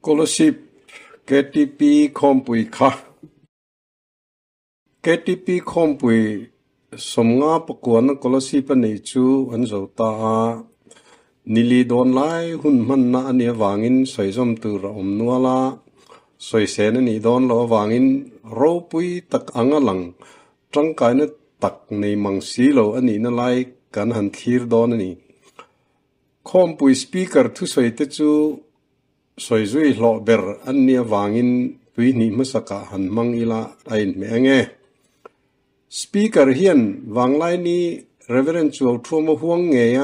Scholarship KTP คอมปุยค่ะ KTP คอมปุยสมงาประกวดนัก Scholarship ในจูอันเจ้าตานิลีโดนไล่หุ่นมันน่ะอันเนี้ยวางินสวยจอมตัวเราอมนัวละสวยเสนนี่โดนเราวางินเราปุยตักอังลังจังกายนั้นตักในมังสีเราอันนี้นั่นไล่กันหันทีร์โดนนี่คอมปุยสปีกเกอร์ทุสวยเตจูสวยจุยหล่อเบอร์อันเนี้ยวางินปุยนี่มัสกะหันมังอีละไอ้เมงเงสปีกเกอร์เฮียนวางไล่นี้ Reverend จูเอาทั่วมาห่วงเงีย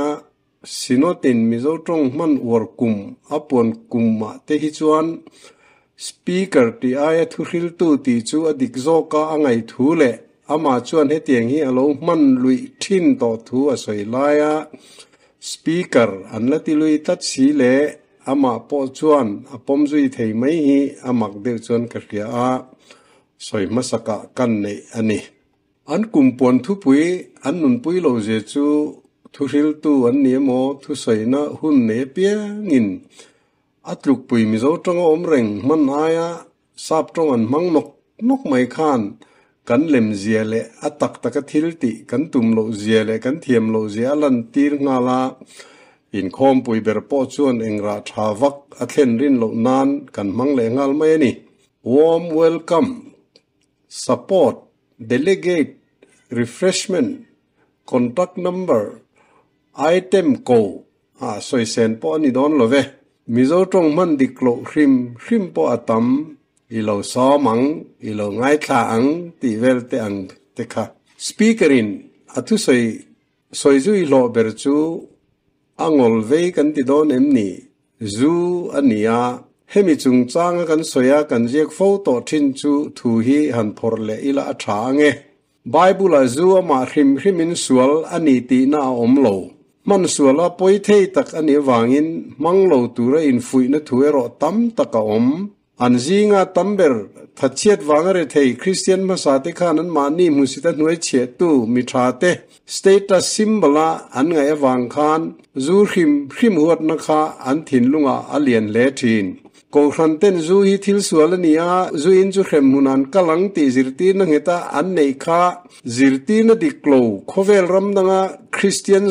สิโนตินมิโซตรงมันอวรกุมอปวนกุมมาเตหิจวนสปีกเกอร์ที่อายทุริลตูที่จูอดิกโซกาอังไอทูเลอามาจวนให้เตียงฮีอโลมันลุยทินต่อทูอสวยลายสปีกเกอร์อันละที่ลุยตัดสีเลอามาปอจวนอปมจุยเทยไม่ฮีอามักเดือจวนกระเรียสวยมาสกะกันในอันนี้อันกุมปวนทุปุยอันนุนปุยโลเจจูทุริลตูอันนี้โมทุสวยนะหุ่นเนเปียงินอัตลุกปุยมิโซตรงอมเร่งมันอายซาบตรงอันมังนกไม่ขานกันเล็มเจียเลอัตักตะกทิลติกันตุมโลเจียเลกันเทียมโลเจียลันตีรงาลาอินคอมปุยเบรปอชวนเองราชาวักอัเทนรินโลนานกันมังเลงาลไม่นี่ warm welcome support delegate refreshment contact number item goสวยเซนปอนี่โดนโลเวมิโซตรงมันดิกโลริมปอตัมอีโลซอมังอีโลง่ายทาอังตีเวลเตอังเตค่ะสปีกเกอรินอัตุสวยจูอีโลเบอร์จูอังอลเวกันติโดนเอ็มนี่จูอันนี้เฮมิจุงจางกันสวยกันเรียกโฟโต้ทินจูทูฮีหันพอร์เลอีละอัฐาเงไบเบิลจูมาริมินสวลอันนี้ตีน่าอมโลมันสวลปอยเทตักอันนี้วางินมังโลตัวเรอินฟุยนถุเอโรตัมตะกอมอันจีงาตัมเบอร์ทัดเชียดวางเรเทคริสเตียนภาษาติขานั้นมานี่มุสิตหน่วยเชียตูมิทราเตสเตตัสซิมบลาอันไงวางคานจูริมหัวนักขาอันถินลุงอาเลียนเลทินกูขันเต้นจูฮิทิลสวลนี่จูอินจูเขมหุนันกลังตีจิรตีนังเหตาอันเนขาจิรตีนดิกโลโคเวลรัมดังคริสเตียน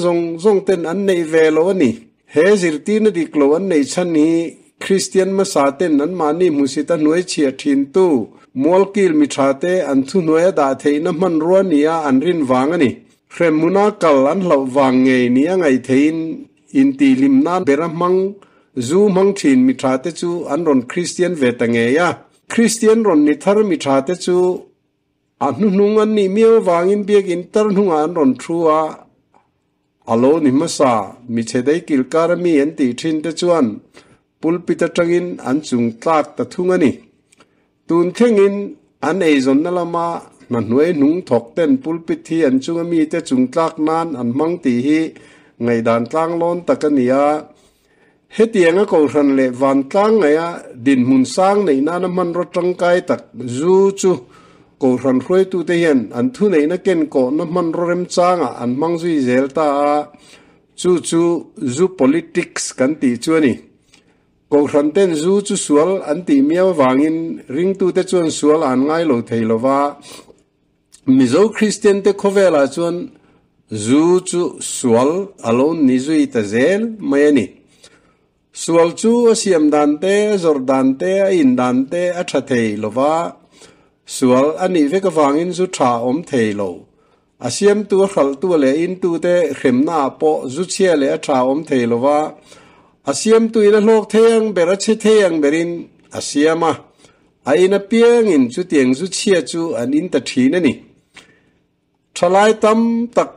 ทรงเต้นอันเนเวโลนี่เฮจิรตีนดิกโลอันเนชันนี้คริสเตียนมาสาเต้นนั้นมานี่มุสิตหน่วยเชียทินตูมอลกิลมิทราเตอันทุหน่วยดาเทนมันรัวนี่อันรินวางนี่เขมหุนากัลอันเหลาวางเงยนี่ไงเทนอินตีลิมนานเบรมังจูมังทินมิทราเตจูอันรอนคริสเตียนเวตังเงียคริสเตียนรอนนิทาร์มิทราเตจูอันนุงอันนี้มีวางอินเบียกินตร์นุงอันรอนทรัวอโลนิมัสามิเชได้กิลการมีอันตีทินเตจวนปุลปิตจังอินอันจุงตากตะทุงอันนี้ตุนเทงินอันเอจอนนั่นละมานันหน่วยนุงถกเต้นปุลปิที่อันจุงมีเตจุงตากนานอันมังตีฮีไงดานกลางลอนตะกันเนียเฮตียงก็รันเลวันกลางไงดินมุนสร้างในนั้นมันรถจังไกตักจูก็รันรวยตุเทียนอันทุนในนักเก็นก็น้ำมันรถเร็มจ้างอันมังจุยเซลตาจู politics กันตีจวนนี่ก็รันเต้นจูสวลอันตีเมียววางินริงตุเตจวนสวลอันง่ายโลเทลว่ามิโซคริสเตียนเตโคเวลาจวนจูสวลอโลนนิจุยตะเซลไม่นี่สวลจูเสียมดันเตจอร์ดันเตอินดันเตอัชเทลว่าสวลอันนี้เวกฟังอินจุชาอมเทโลอาเซียมตัวขัลตัวเลอินตัวเตเข็มนาโปจุเชียเลอัชาอมเทโลว่าอาเซียมตัวอินโลกเทียงเบรัชเทียงเบรินอาเซียมาไอ้นับเปียงอินจุเตียงจุเชียจูอันอินตัดทีนั่นนี่ทลายตั้มตัก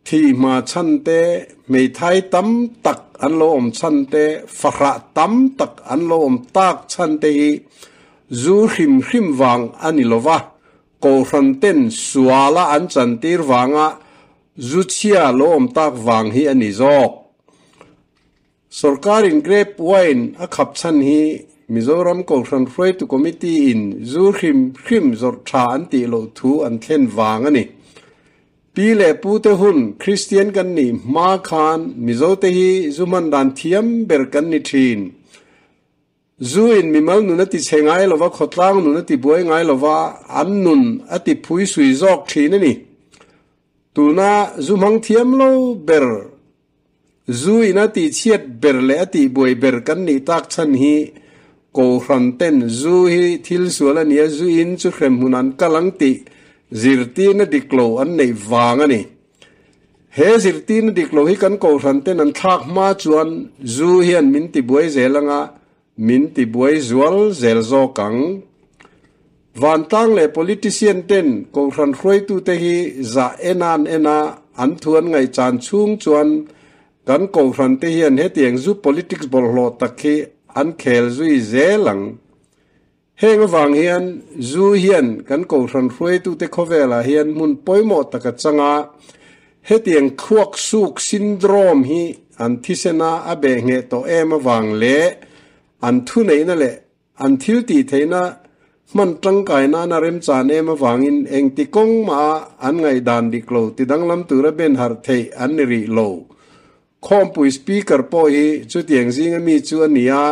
ที่มาชันเตไม่ไทยตั้มตักอันโลอมชันเตฟระตั้มตักอันโลอมตักชันเตจูริมวางอันนี้โลวะโกรันเต้นสวาละอันจันตีร์วางะจูเชียโลอมตักวางฮีอันนี้จอกสุรการินเกรปไวน์อักขับชันฮีมิโซรัมโกรันรวยตุคอมมิตี้อินจูริมจอร์ชาอันตีโลทูอันเทนวางอันนี้ปีเล่ปูเตหุนคริสเตียนกันนี่มาคานมิโซเตฮีจุมันดันเทียมเบรกันนิทิน zuin mi mal nu na ti chengai lova khotlang nu na ti boi ngai lova an nun ati phui sui jok thina ni tuna zumang thiam lo ber zuina ti chiat ber le ati boi ber kan ni tak chan hi ko ran ten zu hi thil suala ni zu in chu khrem hunan kalang ti zirti na diklo an nei wanga ni he zirti na diklo hi kan ko ran ten an thak ma chuan zu hian min ti boi zelanga min ti boi zual zel zo kang van tang le politician ten ko ran hroi tu te hi za enan ena an thuan ngai chan chung chuan kan ko ran te hian he tiang zu politics bol lo takhi an khel zui zelang heng wang hian zu hian kan ko ran hroi tu te khovela hian mun poimo taka changa he tiang khuak suk syndrome hi an thisena abe nge to em wang le an thu nei na le an thil ti theina man tang kai na na rem chan em wangin eng ti kong ma an ngai dan diklo ti danglam tura ben har thei an ri lo khom pui speaker po hi chu tiang jing mi chu ania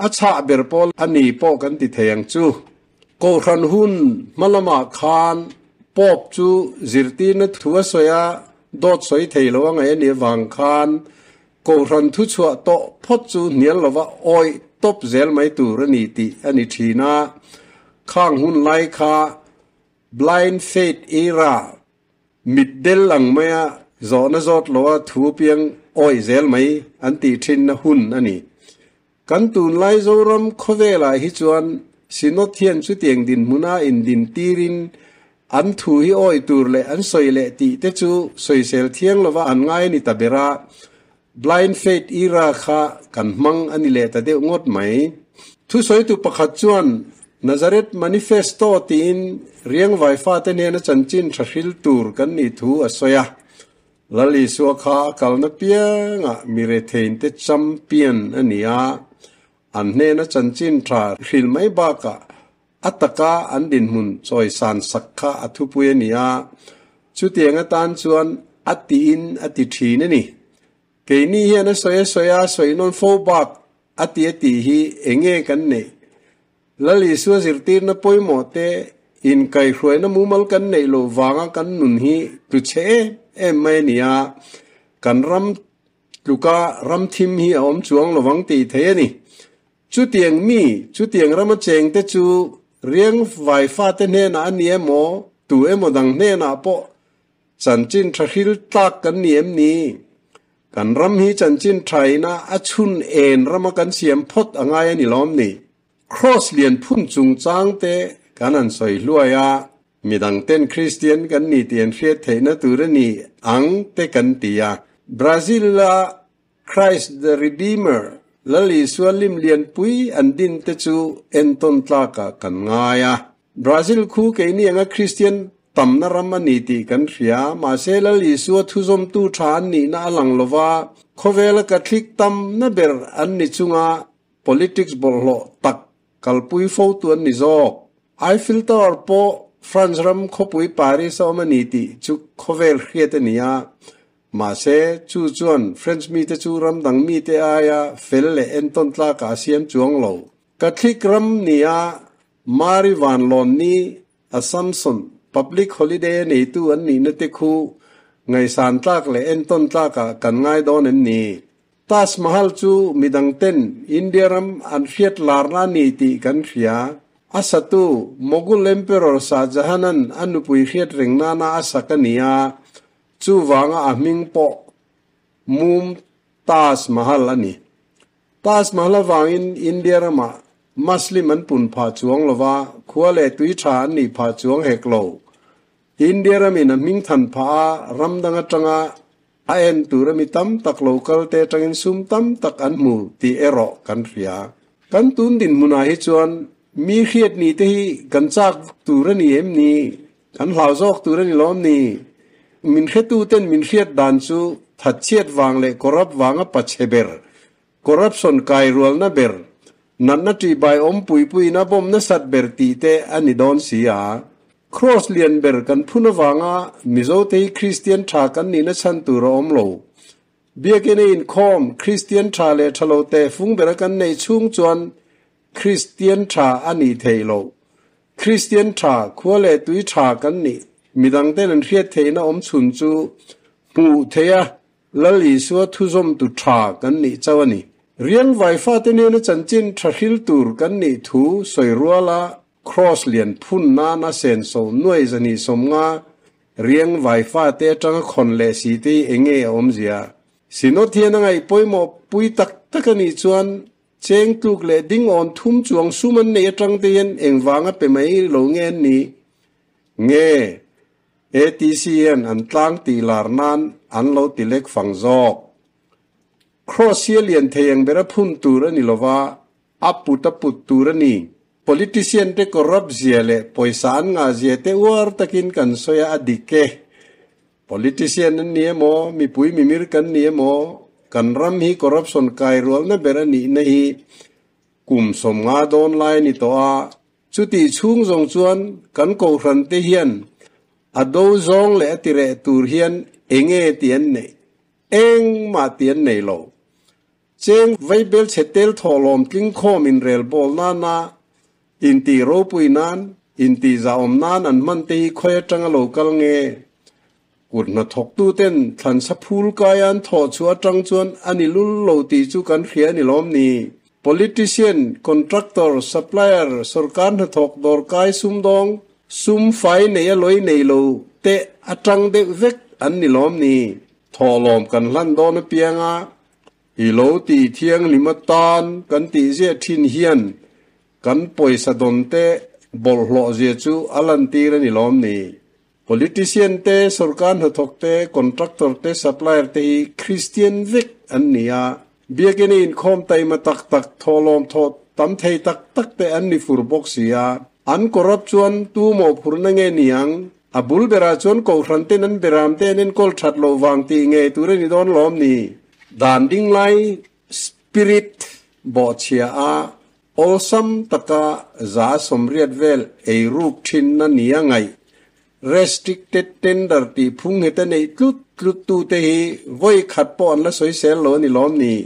acha ber pol ani po kan ti theyang chu ko ran hun malama khan pop chu zirti na thuwa soya dot soi theilo ngai ni wang khan ko ran thu chua to phot chu nial lova oi top zel mai tu rani ti ani thina khang hun lai kha blind faith era middel lang maya zona zot lowa thu piang oi zel mai anti thin na hun ani kan tun lai zoram khovela hi chuan sinot hian chu tiang din muna in din tirin an thu hi oi tur le an soi le ti te chu soi sel thiang lova an ngai ni tabera blind faith era kha kan mang ani le ta de ngot mai thu soi tu pakhat chuan Nazareth manifesto tin riang vai fa te ne na chanchin thahil tur kan ni thu asoya lali suwa kha kalna pia nga mire thein te champion ania an ne na chanchin tha hil mai ba ka ataka an din mun choi san sakha athu puya nia chu tianga tan chuan ati in ati thine ni ke ni hian soya soinon fo bak ati hi enge kan ne lali suwa zirtir na poimo te in kai hruai na mumal kan nei lo wanga kan nun hi tu che em mai nia kan ram luka ram thim hi om chuang lowang ti the ni chu tiang rama cheng te chu riang vai fa te ne na ania mo tu emo dang ne na po chanchin thahil tak kan niem ni kan ram hi chanchin thaina achun en rama kan siam phot angai ani lom ni cross lian phun chung chang te kanan soi luaya midang ten Christian kan ni tian hriat theina turani ang te kan tia Brazil la Christ the Redeemer lali swalim lian pui andin te chu enton tlaka kan ngaya Brazil khu ke ni anga Christian tamna ramani ti kan hria ma se lali suwa thuzom tu than ni na alang lova khovela kathlik tam na ber an ni chunga politics bollo tak kalpui fo tuan ni zok I filter po France ram khopui Paris omaniti chu khovel khietania ma se chu chuan French mi te chu ram dang mi te aya fel le enton tla ka siam chuang lo kathlik ram nia mari van lon ni Assumption public holiday nei tu an ni na te khu ngai san tlak le enton tla ka kan ngai don en ni Taj Mahal chu midang ten India ram an fiat larna ni ti kan ria asatu Mughal Emperor Shah Jahan anupui fiat ringna na asakania chu wanga aming po mum Taj Mahal ani Taj Mahal wangin India rama Muslim an pun pha chuang lova khuale tui tha ni pha chuang heklo India ram in aming than pha ramdanga tanga aen turami tam tak local te tangin sum tam tak an mu ti ero kan ria kan tun din muna hi chuan mi khiat ni te hi kan chak turani em ni kan hlauzok turani lom ni min khetu ten min khiat dan chu thatchet wang le korap wanga pacheber corruption kai rual na ber nanna ti bai om pui na bom na sat ber ti te ani don sia cross lian ber kan phuna wanga mizo te Christian tha kan ni na chan tu rom lo biakene in khom Christian tha le thalo te fung ber kan nei chung chuan คริสเตียนชาอันนี้เทโลคริสเตียนชาขัวเลตุยชากันนี่มีดังเต้นเรียดเทนะชุนจูปูเทียละลิสัวทุซมตุชากันนี่เจ้านี่เรียนไวฟ้าเตเนนจันจินทริลตูร์กันนี่ทูสวยรัวละครอสเลียนพุ่นนาเซนโซนวยจันีสมงาเรียงไวฟ้าเตจังคนเลสีตีเองเอเสียสิโนเทียนไงป่วยหมอปุยตักกันนี่ชวนเจงตุกเลดิ้งออนทุ่มจวงสุมันเนจังเตียนเองวางไปไม่โลเงินนี่เงATCN อันตั้งตีลาร์นันอันโลติเล็กฝังจอกครอเซียเลียนเทียงเบรพุ่นตูรนิโลวาอัปปุตปุตตูรนี politician เตกรับเสียเลปอยสารงาเสียเตวาร์ตะกินกันสอยอดีเก politician นั้นเนี่ยโมมีปุยมีมิรกันเนี่ยโมกันรำฮี corruption กายรัวนั่นเบรนีนะฮีกุมสมงาดอนไลน์นี่ตัวจุดที่ชุ่งจงจวนกันโกรันเตียนอดาวจงเลติเรตูเฮียนเองเตียนเนเองมาเตียนเนโลเจงไวเบลเชตเตลทอลอมกิงคอมินเรลบอลนาอินตีโรปุยนานอินตีจาอมนานอันมันตีคอยจังโลกัลเงกุดนาทกตูเต้นทันสะพูลกายันทอชัวจังจวนอันนี้ลุลโลตีจูกันเขียนิลอมนีpolitician contractor supplier สุรการนาทกดอร์กายซุมดองซุมไฟเนียลอยเนโลเตอจังเดเวกอันนิลอมนีทอลอมกันลันดอนเปียงาอีโลตีเทียงลิมตานกันตีเจทินเฮียนกันป่วยสะดนเตบอลหล่อเจจูอลันตีรนิลอมนี politician เตสุรการหัตถกเต contractor เต supplier เตคริสเตียนเวกอันนี้เบียกินอินคอมไตมาตักทอลอมทอตั้มไทยตักเตอันนี้ฟูร์บ็อกเซียอันกรับชวนตู้หมอพูนเงนียงอบุลเบราชวนกอรันเตนันเบรามเตนันกอลชัดโลวังตีเงตุเรนิดอนล้อมนี่ดานดิ้งไลสปิริตบอเชียอาออซัมตะกาจาสมเรียดเวลเอรูปชินนันนี่ยังไง restricted tender ตีพุ่งเหตุในลุดตูเตหีไว้ขัดปอนและสวยเซลโลนี่ล้อมนี่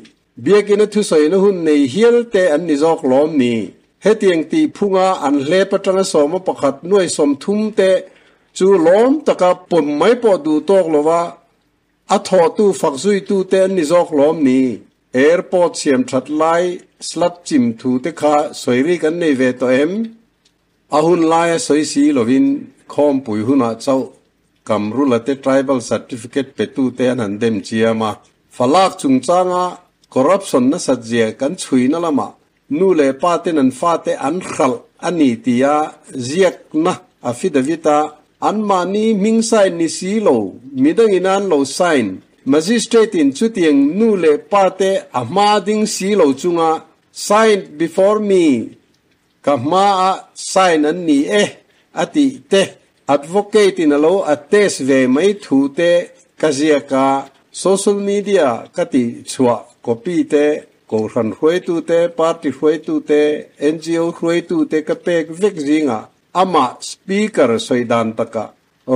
เบียกินทุสอยนหุ่นในเฮียลเตอันนิจอกล้อมนี่เฮตียงตีพุ่งอันเล่ปจังสมประคัดหน่วยสมทุมเตจูล้อมตะกาปุ่มไม่ปอดูตอกลว่าอัทอตูฝักซุยตูเตอันนิจอกล้อมนี่แอร์พอร์ตเสียมชัดไลสลับจิมทูเตคาสวยรีกันในเวทเอ็มอาหุนไลสวยสีลวินคอมปุยหุนาเจ้ากำรุลเต tribal certificate เป็ดตูเตนันเดมเจียมาฝลักจุงจางะ corruption นัสเจียกันชุยนั่นละมานูเลปาเตนันฟาเตอันขัลอันนี้ตียาเจียกนะอฟิดวิตาอันมานีมิงไซนิสีโลมิดังอินันโลไซน์มาจิสเตตินชุดยังนูเลปาเตอามาดิงสีโลจุงะ sign before me กับมาไซน์อันนี้อติเตadvocate in a law a test ve mai thu te kazia ka social media kati chua copy te ko ran khoi tu te party khoi tu te NGO khoi tu te ka pek vek zinga ama speaker soidan taka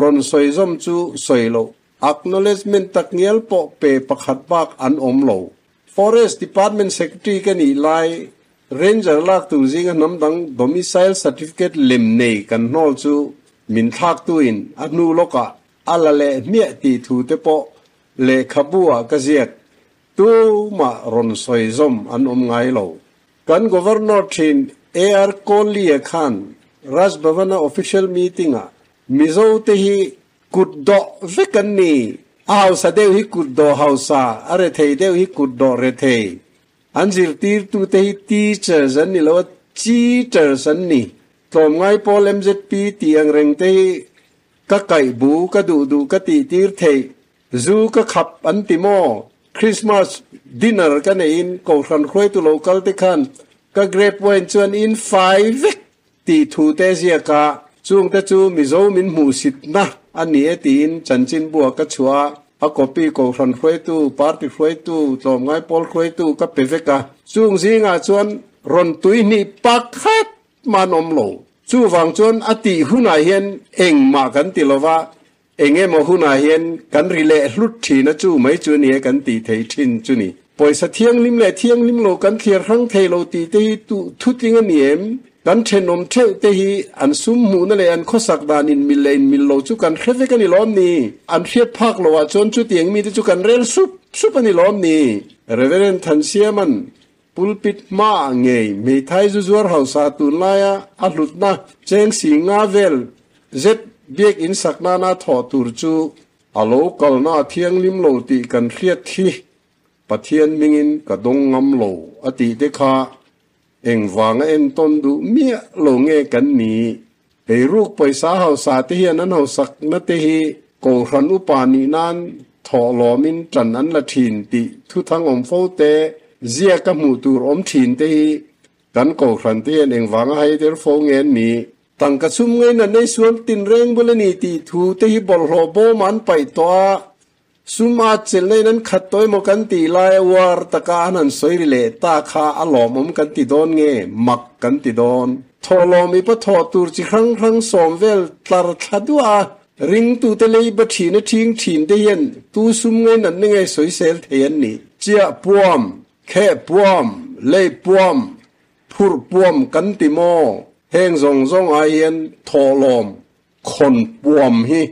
ron soizom chu soilo acknowledgement taknial po pe pakhat bak an omlo forest department secretary kani lai ranger lak tu zinga namdang domicile certificate lemne kan nol chu min thak tuin anu loka alale mie ti thu te po le khabua kaziak tu ma ron soizom an ngai lo kan governor thin AR Kohli Khan Raj Bhavan official meeting a mizo te hi kuddo vekani aw sa deu hi kuddo hausa are thei deu hi kuddo re thei anjir tir tu te hi teachers an ni lo cheaters an niตอมไงพอลเอ็มเซปีตีอังเริงเตก็ไก่บูก็ดูก็ตีตีร์เทจูก็ขับอันติโมคริสต์มาสดินเนอร์กันอินก็ขันคุยตัวโลกัลเตคันก็เกรปเวนชวนอินไฟวิกตีทูเตเซียกาจูงแต่จูมิโซมินมูสิตนะอันนี้ตีนจันจินบัวก็ชัวอากปีก็ขันคุยตัวปาร์ตี้คุยตัวตอมไงพอลคุยตัวก็เปเฟกาจูงซิงาชวนรอนตุยนี่ปักฮัดมานอมโลจู่ฟังจนอติหุนาเฮียนเองมากันติลว่าเองมาหุนาเฮียนกันรีเลลุดทีนะจู่ไม่จู่นี้กันตีเทชินจู่นี่ ปล่อยสะเทียงลิมแหล่เทียงลิมโลกันเคลียร์ครั้งเทโลตีเตหิตุทุติงเนียมกันเทนมเทเตหิอันซุมหูนั่นแหละอันข้อสักดานินมิเลนมิลโลจุกันเคฟกันนี่ล้อมนี่อันเทียบภาคโลว่าจนจุดเตียงมีแต่จุกันเรลซุปอันนี่ล้อมนี่เรเวเรนทันเซียมันปุลปิดมาเงยไม่ไทยจุวร์เฮาสาตุนลายอัลลุดนะเจงสิงาเวลเจ็ดเบียกอินสักนานาทอตูรจูอโลกลนาเทียงลิมโลตีกันเครียดที่ปะเทียนมิงินกระดงงำโลอติเดคาเอ็งวางเอ็นต้นดูเมียโลเงกันนี้ไอรูกไปสาเฮาสาเทียนั้นเฮาสักนาเตหิโกรันอุปานีนันทอลอมินจันอันละทินติทุทังอมโฟเตเจียกับมูตูรอมทินเตหิกันโกรันเทียนเอ็งวางให้เดลโฟเงนนี้ตั้งกระซุ่มเงินในส่วนตินเร่งบลนีตีทูเตหิบอลโรโบมันไปตัวสุมาเจลในนั้นขัดตัวมกันตีลายวาร์ตะกานันสวยริเลตาคาอลอมกันตีโดนเงมักกันตีโดนทอลอมีปะทอตูรจิครั้งสอมเวลตลาดขัดว่าริงตูเตเลยบัชีนทิ้งถิ่นเดียนตูซุมเงินนั้นไงสวยเซลเทียนนี่เจ้าปวมแค่ปวมเล่ปวมพูดปวมกันติโมเฮงซงอาเย็นทอลอมคนปวมฮี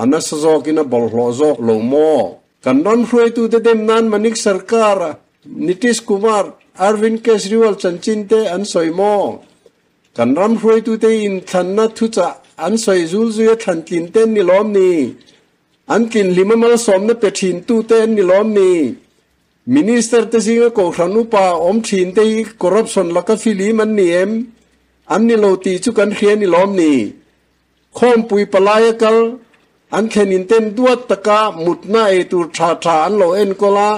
อันนั้นสโจกินะบอลโลโจโลโมกันนนฟรวยตูเตเดมนันมันิกสร์การนิติสกุมารอาร์วินเคสริวัลจันจินเตอันสวยโมกันรำฟรวยตูเตอินทันนัทุจ่าอันสวยจูลทันกินเต้นนิลอมนีอันกินลิมมาลสมเนเปทินตูเต้นนิลอมนีมินิสเตอร์เตซิงโกครานุปาอมทินเตยคอร์รัปชันลักฟิลีมันเนียมอันนิโลตีจุกันเขียนนิลอมนีคอมปุยปลายกัลอันเขนินเต้นดวดตะกามุดหน้าเอตูชาอันโลเอ็นโกลา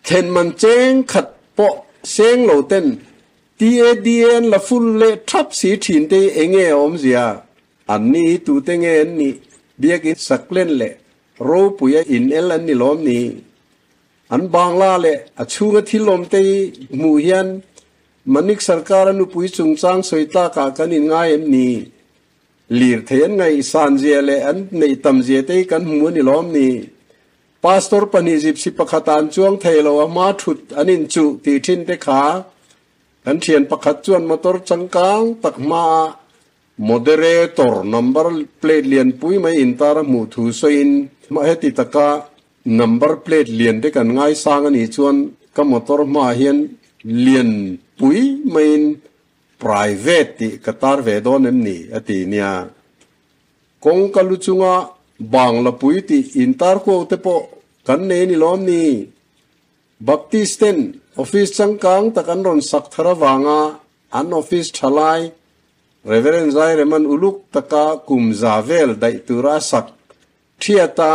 เขนมันเจงขัดปอเซงโลเต้นดีเอ็นละฟุลเลทับสีถินเตเองเออมเสียอันนี้ตูเตงเอ็นนี่เบียกิสักเล่นเละโรปุยอินเอลันนิลอมนี่อันบางลาเละอชูงทิลมเตมูเฮียนมันิกสร์การนุปุยจุงจางสวยตากากันอินง่ายนี่ลีร์เทียนไงสันเจเลอันในตำเจเตกันมัวนิลอมนี่พาสตอร์ปนิจิบสิปะขตานจวงเทโลมาถุดอันอินจุตีทินเตขาอันเทียนปะขจวนมาตอร์จังกังตักมาโมเดเรเตอร์นัมเบอร์เพลทเลียนปุยไม่อินตาร์มูทูโซอินมาเหติตะกานัมเบอร์เพลทเลียนเตกันง่ายสร้างอันอีจวนก็มอตอร์มาเฮียนเลียนปุยไม่อินprivate ti katar ve don emni ati nia kong kaluchunga bangla pui ti intar ko te po kan ne ni lom ni baptisten office changkang takan ron sak thara wanga an office thalai reverend zai reman uluk taka kum zavel dai tura sak thiata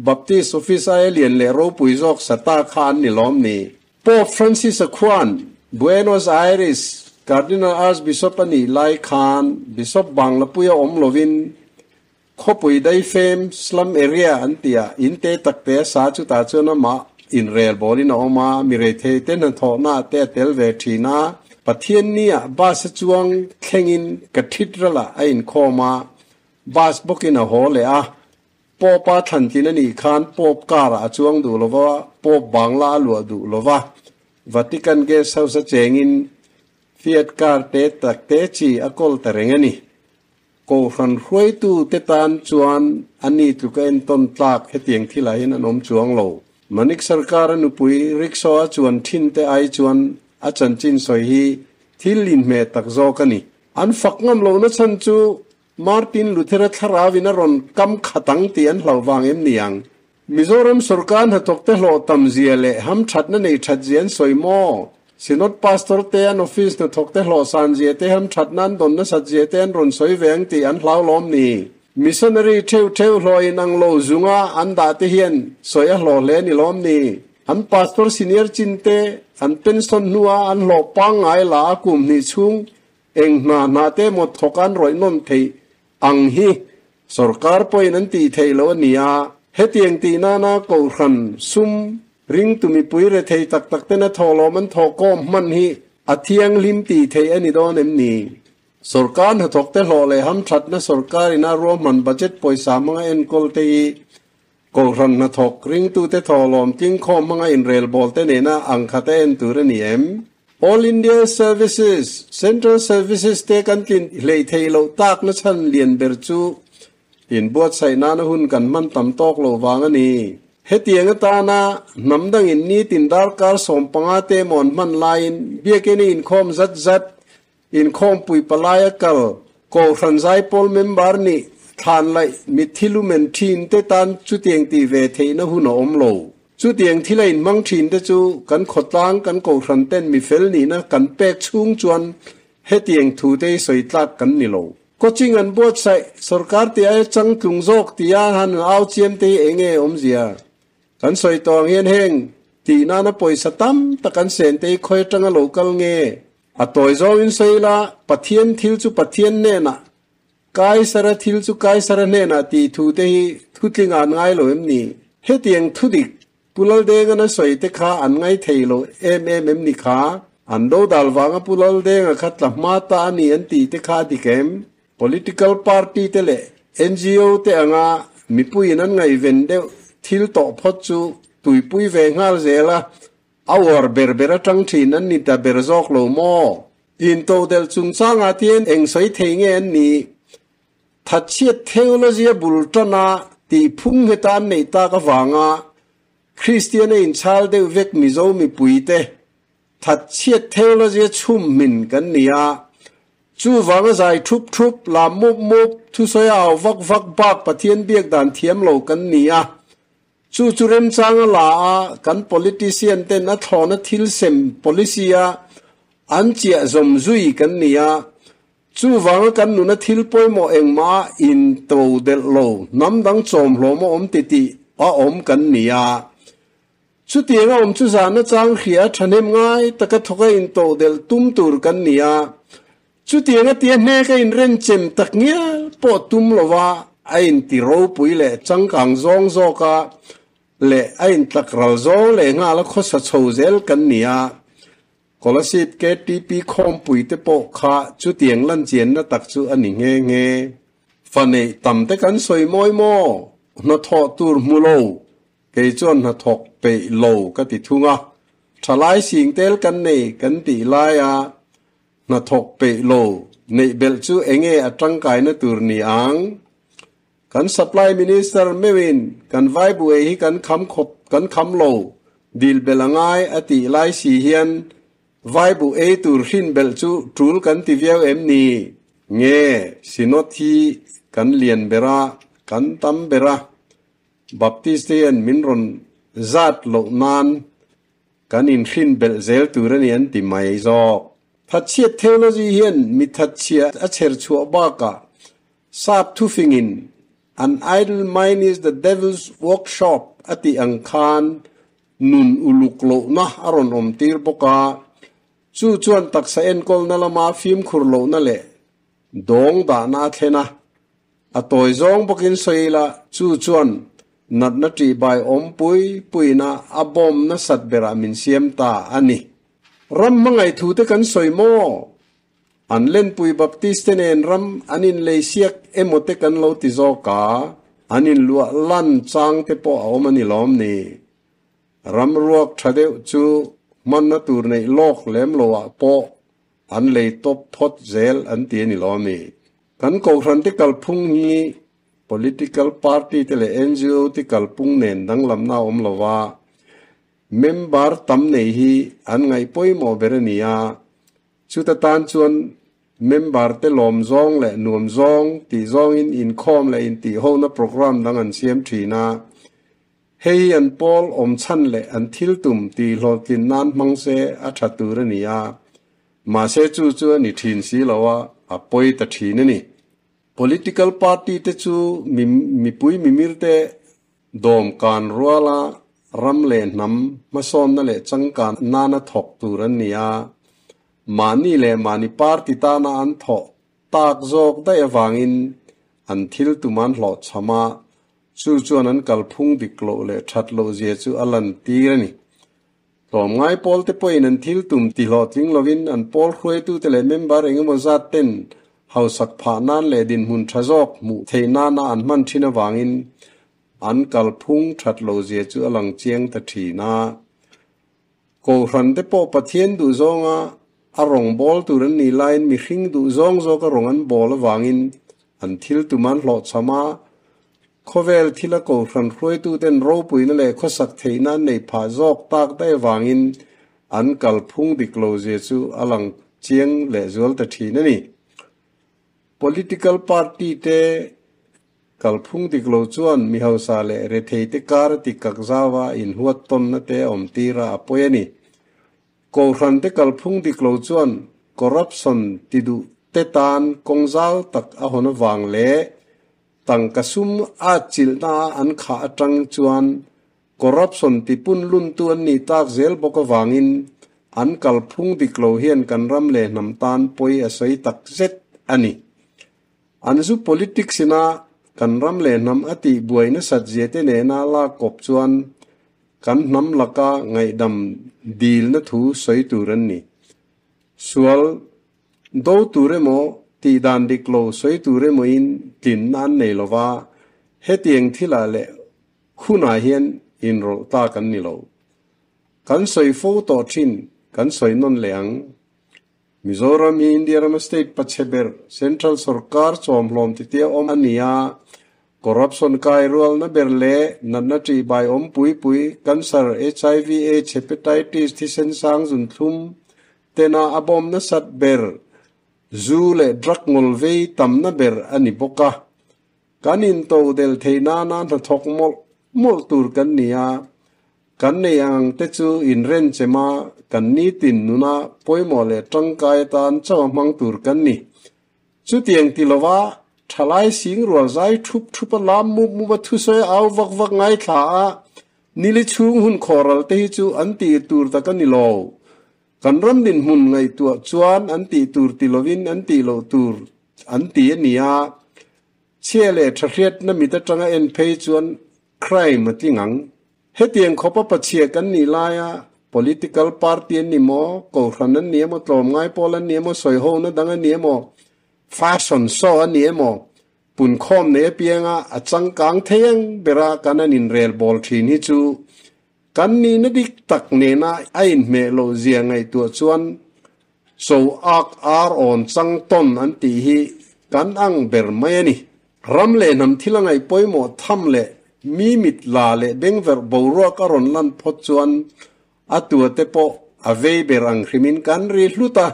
baptist office ai lian le ro pui jok sata khan ni lom ni Pope Francis Kwan Buenos Aires Cardinal Archbishop ani Lai Khan Bishop Banglapuya Omlovin Khopui Dai Fem Slum Area Antia Inte Takte Sa Chu Ta Chuna Ma In Real Bolina Oma Mirete Ten Thona Te Telve Thina Pathian Nia Bas Chuang Khengin Cathedral Ain Khoma Bas Bokina Hole A Popa Thantinani Khan Pop Kara Chuang Du Lova Pop Bangla Lu Du Lova Vatican Guest House Chengin Fiat car te tak te chi akol tarengani ko ran huai tu te tan chuan ani tu ka en ton tlak he tiang thila hin anom chuang lo manik sarkar anu pui rickshaw chuan thin te ai chuan a chan chin soi hi thilin me tak zo kani an fakngam lo na chan chu Martin Luther tharawina ron kam khatang ti an hlawang em niang Mizoram sarkar ha tokte hlo tamziale ham thatna nei thatjian soimo Sinot pastor te an office na thokte hlo san je te ham thatnan don na sat je te an ron soi veng ti an hlau lom ni missionary theu hloi nang lo zunga an da te hian soya hlo le ni lom ni an pastor senior chinte an pension nuwa an hlo pang ai la kum ni chung eng na te mo thokan roi non thei ang hi sarkar poin an ti thei lo nia hetiang ti na ko khan sum ring tumi puire thei tak te na tholo man thokom man hi athiang lim ti thei ani don emni sarkar ha thokte hlole ham that na sarkar ina ro man budget poisa manga en kolte ก็รันนัทอกริงตูเตทอลอมจิงคอมมังอินเรลบอลเตเนนะอังคาเตนตูเรนีเอ็ม All India Services Central Services เตกันกินเลยเทโลตากนะชันเลียนเบรจูอินบวชใส่นานะหุ่นกันมันตำตอกโลวางนี้เฮตียงตานานำดังอินนี้ตินดาร์การสมปังอาเตมอนมันลายเบียกินอินคอมจัดอินคอมปุยปลายกัลก็รันใจพอลเมมบาร์นี่ทานไลมิทิลุเมนทีนเตตันจุดเตียงตีเวเทนหุ่นอมโลจุดเตียงที่ไลน์มังทีนเตจูกันขดล้างกันก็รันเต้นมีเฟลนี่นะกันเป๊กชุ่งจวนเฮตียงทูเตสวยตลักกันนี่โลก็จริงอันบวชใส่สรการที่ไอ้จังกุงโจกที่ยาหันเอาเจียมตีเองอมเสียกันสวยตองเฮียนเฮงตีนานะปอยสตัมตะกันเซนตีคอยจังโลกัลเงอตัวจงอินสวยละปัทเทียนทิลจูปัทเทียนเนนะกายสระทิลจูกายสระเนนะตีทูเตhiทุติงอันไงโลเอ็มนี่เฮตียงทุดิกปุลลเดงนะสวยเตขาอันไงเทโลเอ็มนี่ขาอันโดดัลวางปุลลเดงขัดละมาตานี่อันตีเตขาดิเกม political party เตเล NGO เตงามีปุยนั้นไงเวนเดทิลโตพอจูตุยปุยเวงาลเซละเอาวอร์เบอร์เบอร์จังทีนั้นนี่ตาเบอร์จอกโลโมอินโตเดลจุงสางอาเทียนเองสวยเทงเอ็นนี่ทัดเชียเทโอโลจีบุลตนาตีพุ่งเหตานในตากวางาคริสเตียนอินชาลเดเวกมิโซมีปุยเตทัดเชียเทโอโลจีชุ่มมินกันนี่ยจู่วางใจทุบลามุบทุสอยเอาวักบักปะเทียนเบียกด่านเทียมโลกันนี่จู่เริ่มจางลากัน politician เต้นอัทอนทิลเซม policia อันเจียจมจุยกันนี่จู่วางกันนุนทิลปอยโมเองมาอินโตเดลโลน้ำดังจอมโลมอมติอมกันนี่จู่เตียงอมจู่จานจางเขียทันเฮมง่ายตะกะทกอินโตเดลตุ้มตูร์กันนี่จุดยังเตียนเนกอินเรนเจมตักเนียปอตุมลว่าไอ้อินติโรปุยเล่จังกังซองโซกาเล่ไอ้อินตักรัลโซเล่งาละข้อสัตว์โซเซลกันเนี่ยกอลสิบเกตีปีคอมปุยเตปอกขาจุดยังลันเจียนนะตักจูอันนี้เงฟันเอตั้มเตกันสวยมอยโมนัทอตูร์มูโลเกจวนนัทอกเปโลก็ติดทุ่งทลายสิ่งเตลกันเนกันติลายนัทอกเปโลในเบลจูเองอัตรังกายนตูร์นีอังกัน supply minister ไม่วินกันไว้บุเอฮิกันคำขบกันคำโลดิลเบลงายอติไลสีเฮียนไว้บุเอตูร์หินเบลจูทูลกันติเวียวนีเงสินอทีกันเลียนเบระกันตัมเบระบัพติสเตียนมินรอนจัดโลนานกันอินหินเบลเซลตูร์นีอันติไม่จอกทัดเชียเทคโนโลยีเฮียนมิทัดเชียอัจฉริชัวบากะทราบทุฟิงิน An idle mind is the devil's workshop อติอังคารนุนอุลุกโลนะอารอนอมตีร์บกาจู่จวนตักเซนกอลนั่นละมาฟิมขุรโลนั่นแหละดงดานาเทนะอตอยจงบกินสวยละจู่จวนนัดนัดจีบายอมปุยนะอบอมนะสัตเบรามินเซียมตาอันนี้รำมังไอทูเตกันสวยโมอันเล่นปุยบัพติสเตเนนรำอันนินเลเซียกเอโมเตกันโลติโซกาอันนินลัวลันจางเตปอเอามันนิลอมนี่รำรวกทะเดวจูมันนตูร์ในโลกเล็มโลวะปออันเลยตบพดเซลอันเตียนิลอมนี่กันโกครันติกัลพุงนี้ political party เตเล NGO ติกัลพุงเนนดังลำนาอมโลวะmember ตั้มเนฮีอันไงป่วยโมเบรเนียชุดตานชวน member เตลอมซองและนวมซองตีซองอินคอมและอินตีโฮนะโปรแกรมดังอันเซียมทีนาเฮียนปอลอมชันและอันทิลตุมตีโลกินนานมังเซอัชตุรเนียมาเซจูนิทินสีละว่าอป่วยตัดทีนี่ political party เตจูมีปุยมีมิรเตดอมการรัวละรำเลนำมาสอนนั่นแหละจังการนานาทอกตูรันเนี่ยมานี่แหละมานี่ปาร์ติตานาอันทอกตากจอกได้วางอินอันทิลตุมันหลอดชมาจู่จวนนั้นกัลพุงดิกโลเลยชัดโลเจจูอลันตีรนี่ตอมไงพอลเตปอยนันทิลตุมติหลอดจิงลวินอันพอลคุยตูเตเลเมมบาร์เองมันจัดเต็นเฮาสักผานันเลดินมุนทะจอกมูเทนานาอันมันชินวางอิน อันกัลพุงชัดโลเจียจูอลังเจียงตะทีนาโกรันเตโปปะเทียนดูซองอารมณ์บอลตุรันนี่ไลน์มีขิงดูซองโซกรองอันบอลวางินอันทิลตุมันหลอดสมาโคเวลทิละโกรันรวยตูเต็นโรปุยนั่นแหละข้อสักเทนั้นในผาจอกตากได้วางินอันกัลพุงดิกโลเจียจูอลังเจียงและจวลตะทีนั่นนี่ political party เตกัลพุงดิกโลจวนมีเฮาซาเลเรเทติการติกักซาวาอินหัวตนนเตอมตีระอปอยนี่โกรันเตกัลพุงดิกโลจวนคอร์รัปชันติดูเตตานกงซาวตักอหนวางเลตังกสุมอาจิลนาอันขาจังจวนคอร์รัปชันติปุนลุนตัวนนี่ตากเซลบกวางินอันกัลพุงดิกโลเฮียนกันรำเลนำตานปอยอาศัยตักเซตอันนี้อันสุ politics นะกันรำเลนำอติบวยนสัจเจเตเนนาลากบจวนกันนำลักาไงดำดีลนทูสวยตูรันนี่ส่วนดูตูเรโมตีดันดิกโลสวยตูเรโมอินตินนันเนลวาเฮตียงทิลาเลคุณาเฮียนอินโรตากันนิโลกันสวยโฟโตชินกันสวยนนเลียงมิโซรัมอินเดียรัมสเตทปัจเจเบอร์เซ็นทรัลสุรการจอมลมติเตียอมอันเนียคอร์รัปชันกายรัวลนเบร์เล่นันนัดจีบายอมปุยปุยกันซาร์ HIV เอชเฮปไตติสที่เซนซังจุนทุมเตนาอบอมนัสัดเบร์จูเลดรักงลเวย์ตัมนับเบร์อันนี้บกะกันอินโตเดลเทนานาททอกมอลตูร์กันเนียกันในยังเตจูอินเรนเจมากันนี้ตินนุนาปอยมอเลจังกายตานเจ้ามังตูร์กันนี่จุดยังติลวาทลายสิงรัวใจทุบลามมุบทุสอยเอาวักไงท่านิลิชุงหุ่นคอรัลเตหิจูอันตีตูร์ตะกันนิโลกันรำดินหุ่นไงตัวจวนอันตีตูร์ติโลวินอันตีโลตูร์อันตีเนียเชื่อเลยทะเรียดนั้นมีแต่จังเอ็นเพย์จวนใครมาที่งังเฮตียงขบปะเชียกันนี่ลายpolitical party นี่โมก็ขนาดนี้โมตรมไงพอลันนี้โมสวยโหนดังนี้โมfashion show นี้โมปุ่นคอมเนี่ยเพียงจังกังเทียงเบรากันนินเรลบอลทีนี่จูกันนี่นดิกตักเนน่าไอ้เมโลเซียงไงตัวชวนโซอักอาร์ออนจังต้นอันตีฮีกันอังเบร์ไม่นี่รำเลนำที่ละไงปอยโมทำเลมีมิดลาเลเบงเวอร์บรัวกรอนลันพดชวนอตัวเตปอเวเบรังคริมินกันรีลุตา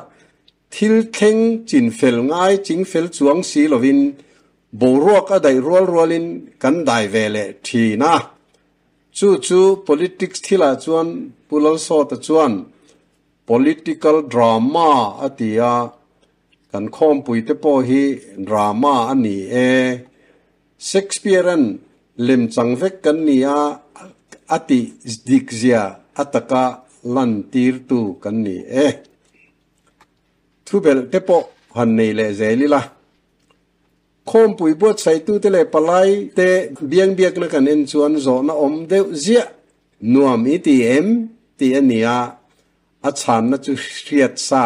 ทิลเทงจินเฟลง่ายจิงเฟลจวงสีลวินบรัวก็ได้รัวลินกันได้เวเลทีนะจู่ politics ที่ละจวนปุลสอตจวน political drama อติยากันคอมปุยเตปฮีดราม่าอันนี้เซ็กซ์เปียรันเล่มจังเวกกันนี่อติดิกเซียอัตกะลันตีร์ตูกันนี่ทุเบลเตปหันนี่เลเซลิละคอมปุยบวชใส่ตู้เตเลปลายเตเบียงนักกันเอ็นชวนโซนอมเดวเซียนัวมีตีตีอันนี้อาจารย์นัจุเรียดซา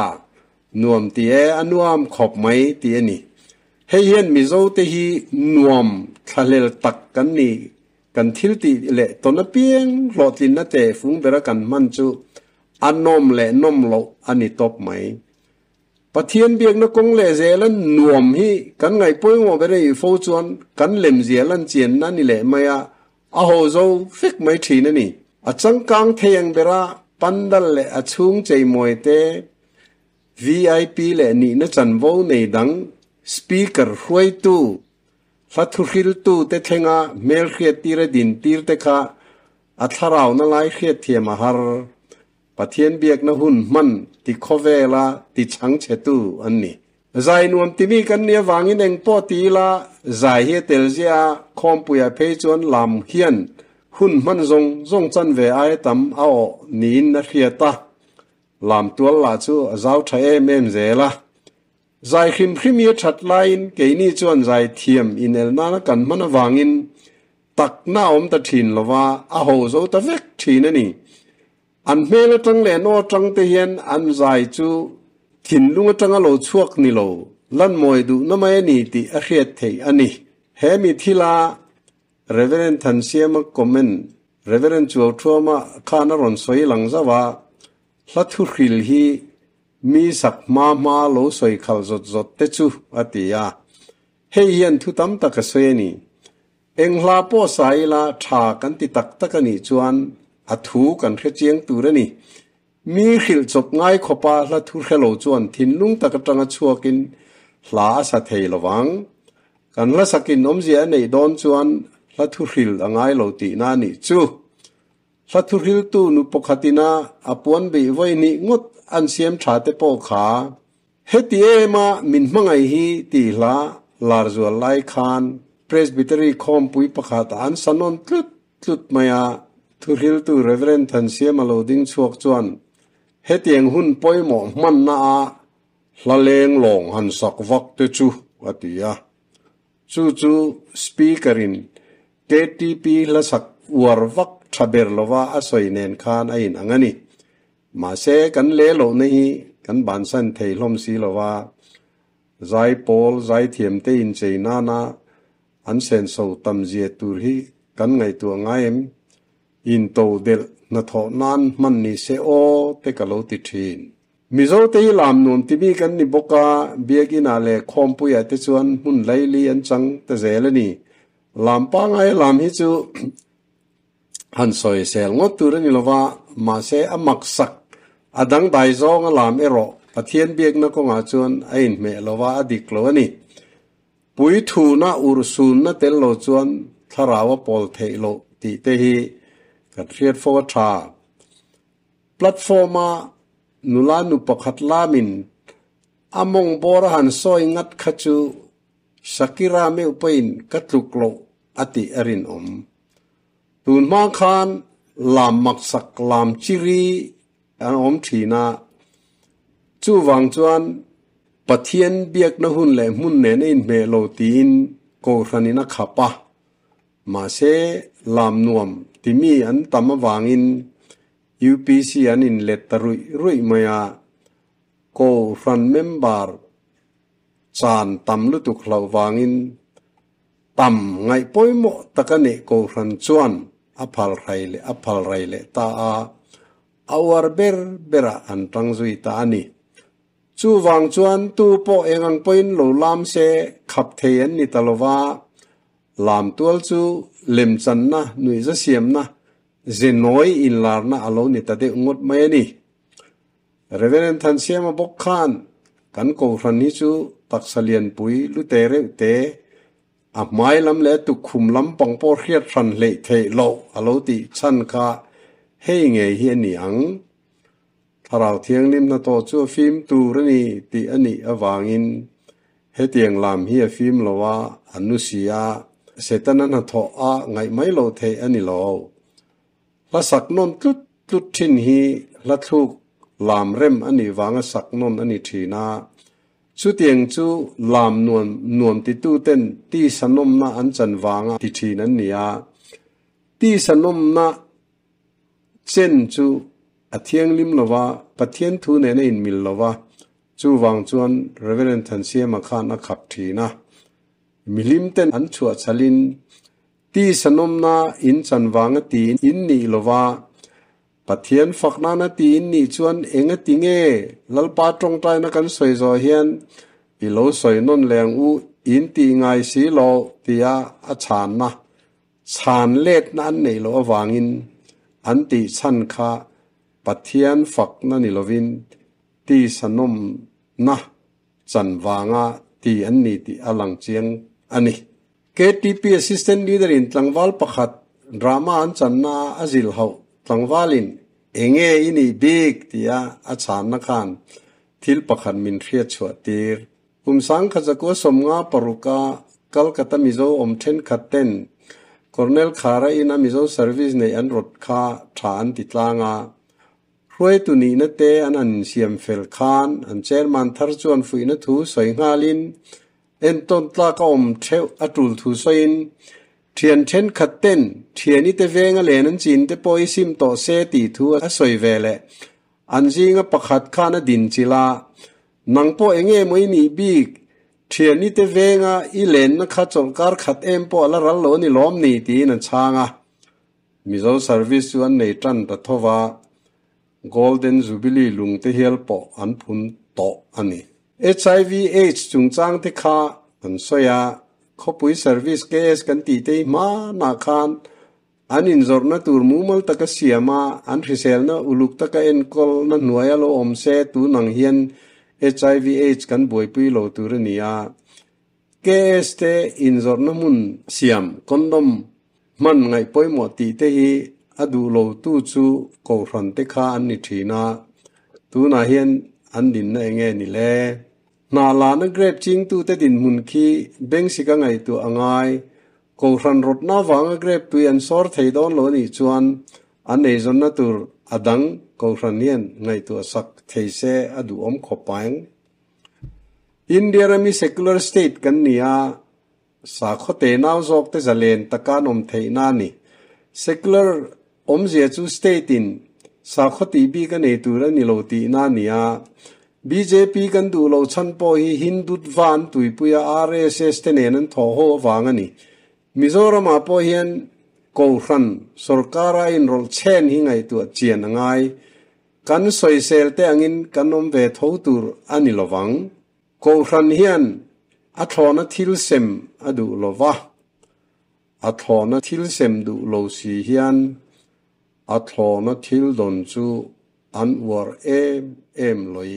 นวมตีอันนวมขอบไหมตีอันนี้ให้เห็นมิโซเตฮีนวมทะเลตักกันนี่กันทิลตีเละตอนนั้นเพียงหลอดลินนั่นแต่ฟุ้งเบรกันมันจูอันนมเละนมโลอันนี้ตบไหมปะเทียนเบียงนักกงเละเจลันนวมฮีกันไงป่วยงอไปได้ฟูจวนกันเล่มเจลันเจียนนั่นนี่แหละไม่อาโหโซฟิกไม่ทีนั่นนี่อาจังกังเทียงเบราปันดัลเละอาชุงใจมวยเต VIP เละนี่นั่นจันโวในดังสปีกเกอร์รวยตู้ฟัตุฮิลตู้เตเทงะเมลเขียตีระดินตีร์เตคะอัทราวนั่นไล่เขียเทียมหารปะเทียนเบียกนะหุ่นมันติโคเวลาติชังเชตูอันนี้ใจนวมติมีกันเนี่ยวางินเองปอตีละใจเฮเตลเซียคอมปุยเพยจวนลำเฮียนหุ่นมันจงจันเวไอตัมเอานีนนักเขียตาลำตัวละจูเจ้าไทยเมมเจละใจคิมพรีเมียร์ชัดไลน์เกนี่จวนใจเทียมอินเอลนากันมันวางินตักหน้าอมตะถินละว่าอาโหโซตะเวกทีนั่นนี่อันเมลจังเลนอจังเตียนอันใจจูถินลุงจังอโลชวกนิโลลันมวยดูน้ำไม่นี่ติอเขียดเทอันนี้เฮมิทิลา Reverend Tansiama comment Reverend Chuauthuama khana ron soi langzawa hlathuhril hi mi sak ma lo soi khal zot te chu atia hei hian thu tam tak a soi ni engla po sai la tha kan ti tak takani chuan a thu kan khe chiang turani mi khil chop ngai khopa hlathu khelo chuan thinlung tak atanga chuakin hla sa thei lowang kan la sakin omzia nei don chuan hlathuhril angai lo ti na ni chu hlathuhril tu nu pokatina apuan be voi ni ngot an siam tha te po kha heti ema min mangai hi ti hla larzual lai khan presbytery khom pui pakhat an sanon tlut maya thuril tu reverend than siam aloding chuak chuan hetiang hun poimo man na a hlaleng long han sak vak te chu atia chu speakerin KTP lasak warvak thaber lova asoi nen khan ain angani ma se kan le lo nei kan ban san thei hlom si lova zai pol zai thiam te in cheina na an sen so tam je tur hi kan ngai tu ngaim in to del na tho nan man ni se o te kalo ti thin mizo te lam nun ti bi kan ni boka biagina le khom pu ya te chuan mun laili an chang te zelani lam pa ngai lam hi chu han soi sel ngot tur ni lova ma se amak sak adang dai zong lam ero pathian biak na ko nga chuan ain me lova adik lo ani pui thu na ursun na tel lo chuan tharawa pol thei lo ti te hi ka thriat fo tha platforma nulanu pakhat lamin among bor han soi ngat khachu Shakira me upain katluklo ati arin tun ma khan lam maksak lam chiri an thina chu wang chuan pathian biak na hun le mun ne in me lo tin ko ranina khapa ma se lam nuam timi an tamawangin UPC an in letarui maya ko ran member chan tam lu tuk hlau wangin tam ngai poimo takane ko ran chuan aphal rai le ta a awar bera an tangzui ta ani chu wang chuan tu po engang poin lo lam se khap thean ni talowa lam tual chu lem chan na nui za siam na zenoi in lar na alo ni ta de ngot mai ni reverend than siam bok khan kan ko ran ni chu taksalian pui lu te re te a mai lam le tu khum lam pang por khiat ran le thei lo alo ti chan kha hei nge hi ni ang tharau thiang lim na to chu film tu rani ti ani awangin he tiang lam hi a film lowa anusia setana na tho a ngai mai lo thei ani lo la sak non tut thin hi la thuk lam rem ani wanga sak non ani thina chu tiang chu lam nuam ti tu ten ti sanom na an chan wanga ti thin an nia ti sanom na chen chu athiang lim lova pathian thu ne na in mil lova chu wang chuan reverend than siam khan a khap thina milim ten an chua chalin ti sanom na in chan wanga ti in ni lova pathian fakna na ti in ni chuan enga tinge lalpa tong tai na kan soi zo hian i lo soi non leng u in ti ngai si lo tia a chan let na an nei lo awangin an ti chan kha pathian fakna ni lovin ti sanom na chan wanga ti an ni ti alang chiang ani KTP assistant leader in Tlangwal pakhat drama an chan na azil hau Tlangwalin enge ini big tia a chan na khan thil pakhat min thria chua tir kumsang khajako somnga paruka Kolkata mizo omthen khaten Cornel Khara ina mizo service nei an rot kha than titlanga hroi tu ni na te an siam fel khan an chairman thar chuan fuina thu soi ngalin en ton tla ka theu atul thu soin thian then khaten thiani te venga lenan chin te poisim to se ti thu a soi vele an jinga pakhat khana din chila nangpo enge moi ni big thian ni te venga I len na kha chol kar khat em po la ral lo ni lom ni ti na changa mizo service chu an nei tran ta thowa golden jubilee lung te hial po an phun to ani HIV AIDS chung chang te kha an soya khopui service case kan ti te ma na khan an inzor na tur mumal taka siama an risel na uluk taka enkol na nuaya lo omse tu nang hian HIV AIDS kan boy pui lo turania case te inzor na mun siam condom man ngai poi mo ti te hi adu lo tu chu ko ran te kha an ni thina tu na hian an din na nge ni le na la na grep ching tu te din mun khi beng sika ngai tu angai ko ran rot na wanga grep tu an sor thei don lo ni chuan an nei zon na tur adang ko ran hian ngai tu sak thei se adu om khopang India rami secular state kan nia sa khote naw zok te zalen takan om thei na ni secular om zia chu state in sa khoti bi kan e tur ani lo ti na nia BJP kan du lo chan po hi hindut van tuipuya RSS te nen tho ho wangani Mizoram a po hian ko ran sarkara in rol chen hi ngai tu chian ngai kan soi sel te angin kanom ve tho tur ani lowang ko ran hian a thona thil sem adu lova a thona thil sem du lo si hian a thona thil don chu an war em loi